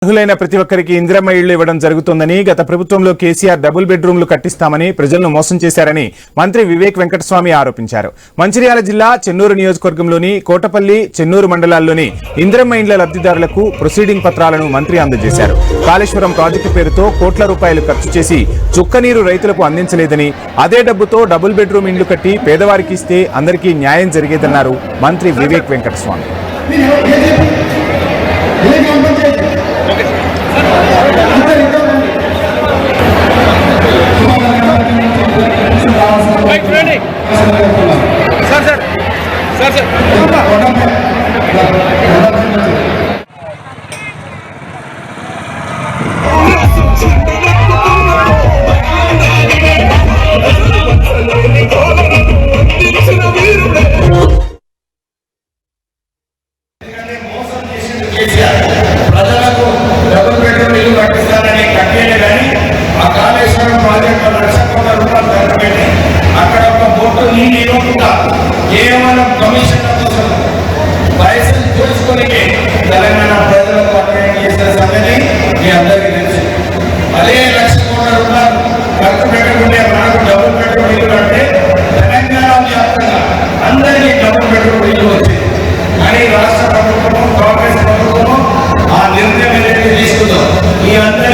అర్హులైన ప్రతి ఒక్కరికి ఇందిరమ్మ ఇళ్లు ఇవ్వడం జరుగుతుందని గత ప్రభుత్వంలో కేసీఆర్ డబుల్ బెడ్రూమ్లు కట్టిస్తామని ప్రజలను మోసం చేశారని మంత్రి వివేక్ వెంకటస్వామి ఆరోపించారు. మంచిర్యాల జిల్లా చెన్నూరు నియోజకవర్గంలోని కోటపల్లి, చెన్నూరు మండలాల్లోని ఇందిరమ్మ ఇండ్ల లబ్ధిదారులకు ప్రొసీడింగ్ పత్రాలను మంత్రి అందజేశారు. కాళేశ్వరం ప్రాజెక్టు పేరుతో కోట్ల రూపాయలు ఖర్చు చేసి చుక్కనీరు రైతులకు అందించలేదని, అదే డబ్బుతో డబుల్ బెడ్రూమ్ ఇండ్లు కట్టి పేదవారికి ఇస్తే అందరికీ న్యాయం జరిగేదన్నారు మంత్రి వివేక్ వెంకటస్వామి. ప్రజలకు డబుల్ బెడ్రూమ్ ఇల్లు కట్టిస్తారని కట్టేది కానీ ఆ కాళేశ్వరం ప్రాజెక్టు 1,00,00,000 కోట్ల రూపాయలు ఖర్చు పెట్టి అక్కడ ఒక బోటు నీళ్ళు ఇవ్వకుండా కేవలం కమిషన్ల కోసం పైసలు చూసుకొని తెలంగాణ ప్రజలకు అన్యాయం చేసిన సంగతి మీ అందరికీ తెలుసు. అదే 1,00,00,000 కోట్ల రూపాయలు ఖర్చు పెట్టుకుంటే మనకు డబుల్ బెడ్రూమ్ ఇల్లు అంటే తెలంగాణ వ్యాప్తంగా అందరికీ డబుల్ బెడ్రూమ్ ఇల్లు వచ్చింది. కానీ రాష్ట్ర ప్రభుత్వము, కాంగ్రెస్ ప్రభుత్వము ఆ నిర్ణయం ఏదైతే తీసుకుందో మీ అందరి